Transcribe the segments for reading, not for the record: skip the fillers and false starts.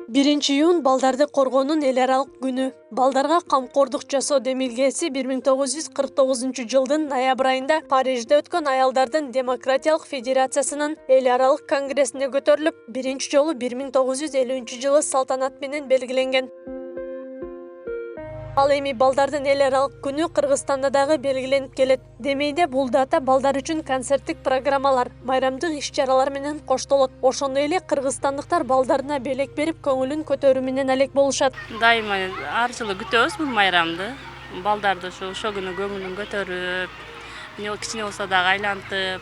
1-iyun балдарды коргоонун эл аралык күнү. Балдарга камкордук жасоо демилгеси 1949 жылдын ноябрь айында Парижде өткөн Аялдардын Демократиялык Федерациясынын эл аралык конгрессине көтөрүлүп, биринчи жолу 1950 жылы салтанат менен белгиленген. Ал эми балдардын эл аралык күнү Кыргызстанда дагы белгиленип келет. Демейде бул дата балдар үчүн концерттик программалар, майрамдык иш-чаралар менен коштолот. Ошондой эле кыргызстандыктар балдарына белек берип, көңүлүн көтөрүү менен алек болушат. Дайыма ар жылы күтөбүз бул майрамды. Балдарды ошо күнү көңүлүн көтөрүп, кичине болсо дагы айлантып,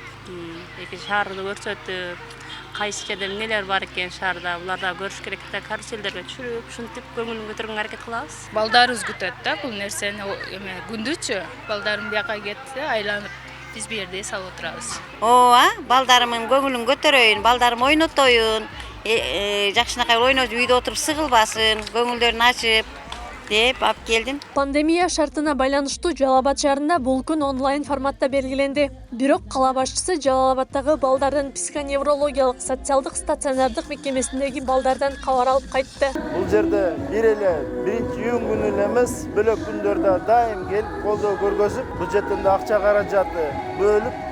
эки шаарды көрсөтүп, кайсы жерде эмнелер бар экен шаарда, буларды көрүш керек да, каруселдерге түшүрүп, ушинтип көңүлүн көтөргөнгө аракет кылабыз. Балдарыбыз күтөт да бул нерсени, күндүчү балдарым бияка кетсе айланып биз бу жерде эс алып отурабыз. Ооба, балдарымдын көңүлүн көтөрөйүн, балдарым ойнотоюн, жакшынакай ойноп үйдө отуруп сыгылбасын, көңүлдөрүн ачып деп алып келдим. Пандемия шартына байланыштуу Жалал Абад шаарында бул күн онлайн форматта белгиленди. Бирок кала башчысы Жалал Абаддагы балдардын психоневрологиялык социалдык стационардык мекемесиндеги балдардан кабар алып кайтты. Бул жерде бир эле 1-iyun күнү эле эмес, бөлөк күндөрдө дайым келип колдоо көргөзүп, бюджеттен акча каражаты бөлүп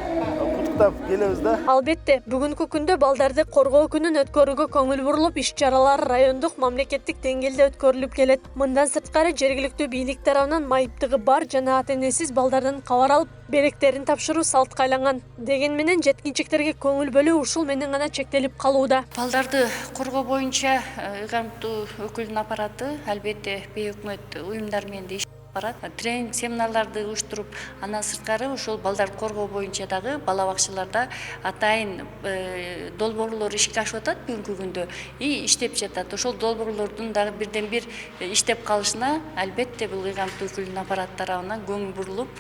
келебиз да. Албетте, бүгүнкү күндө балдарды коргоо күнүн өткөрүүгө көңүл бурулуп, иш-чаралар райондук, мамлекеттик деңгээлде өткөрүлүп келет. Мындан сырткары жергиликтүү бийлик тарабынан майыптыгы бар жана ата-энесиз балдардан кабар алып, белектерин тапшыруу салтка айланган. Деген менен жеткинчектерге көңүл бөлүү ушул менен гана чектелип калууда. Балдарды коргоо боюнча ыйгарымдуу өкүлдүн аппараты албетте бейөкмөт уюмдар менен да барат. Тренинг семинарларды уюштуруп, андан сырткары ошол балдарды коргоо боюнча дагы бала бакчаларда атайын долбоорлор ишке ашып атат бүгүнкү күндө и иштеп жатат. Ошол долбоорлордун дагы бирден бир иштеп калышына албетте бул ыйгарымдуу өкүлдүн аппараты тарабынан көңүл бурулуп,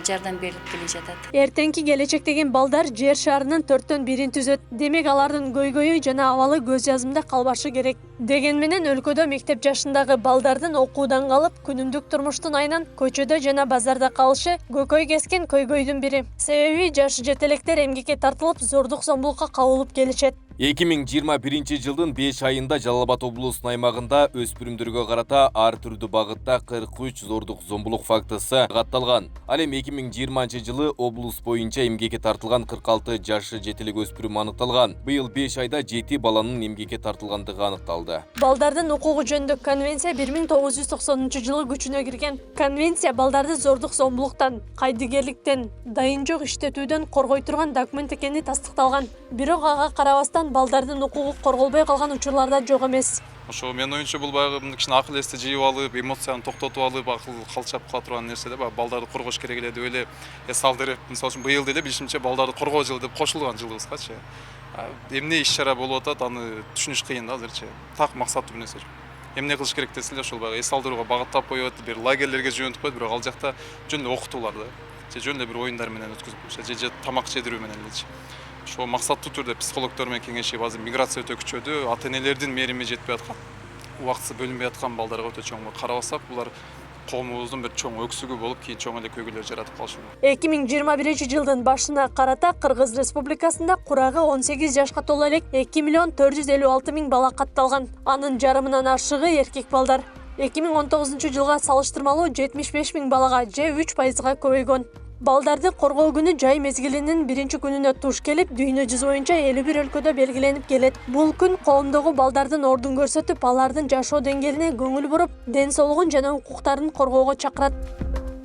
жардам берилип келе жатат. Эртеңки келечек деген балдар жер шарынын 1/4 түзөт. Демек алардын көйгөйү жана абалы көз жазымда калбашы керек. Деген менен өлкөдө мектеп жашындагы балдардын окуудан калып, күнүмдүк турмуштун айынан көчөдө жана базарда калышы көкөй кескен көйгөйдүн бири. Себеби жаш жетелектер эмгекке тартылып, зордук зомбулукка кабылып келишет. 2021 жылдын 5 айында Жалал Абад облусунун аймагында өспүрүмдөргө карата ар түрдүү багытта 43 зордук зомбулук фактысы катталган. Ал эми 2020 жылы облус боюнча эмгекке тартылган 46 жашы жетелек өспүрүм аныкталган. Быйыл 5 айда 7 баланын эмгекке тартылгандыгы аныкталды. Балдардын укугу жөнүндө конвенция 1990 жылы күчүнө кирген. Конвенция балдарды зордук зомбулуктан, кайдыгерликтен, дайын жок иштетүүдөн коргой турган документ экени тастыкталган. Бирок ага карабастан балдардын укугу корголбой калган учурларда жок эмес. Ошо менин оюмча бул баягы кичине акыл эсти жыйып алып, эмоцияны токтотуп алып, акыл калчап кала турган нерсе да, балдарды коргош керек эле деп эле эс алдырып, мисалы үчүн быйыл деле билишимче балдарды коргоо жылы деп кошулган жылыбызгачы. Эмне иш-чара болуп атат, аны түшүнүш кыйын да азырчы. Так максаттуу нерсе. Эмне кылыш керек десе эле ошол баягы эс алдырууга багыттап коюп, бир лагерлерге жөнөтүп коет, бирок ал жакта жөн эле окутуулар да. Жөн эле бир оюндар менен өткөзүп коюшат, же тамак жедирүү менен элечи. Ошо максаттуу түрдө психологдор менен кеңешип, азыр миграция өтө күчөдү, ата-энелердин мээрими жетпей аткан, убактысы бөлүнбөй аткан балдарга өтө чоң карабасак, булар коомубуздун бир чоң өксүгү болуп, кийин чоң эле көйгөйлөр жаратып калышы мүмкүн. 2021 жылдын башына карата Кыргыз Республикасында курагы 18 жашка толо элек 2.456.000 бала катталган. Анын жарымынан ашыгы эркек балдар. 2019 жылга салыштырмалуу 75.000 балага же 3%га көбөйгөн. Балдарды коргоо күнү жай мезгилинин 1-чи күнүнө туш келип, дүйнө жүзү боюнча 51 өлкөдө белгиленип келет. Бул күн коомдогу балдардын ордун көрсөтүп, алардын жашоо деңгээлине көңүл буруп, ден соолугун жана укуктарын коргоого чакырат.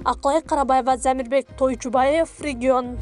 Акылай Карабаева, Замирбек Тойчубаев, Регион.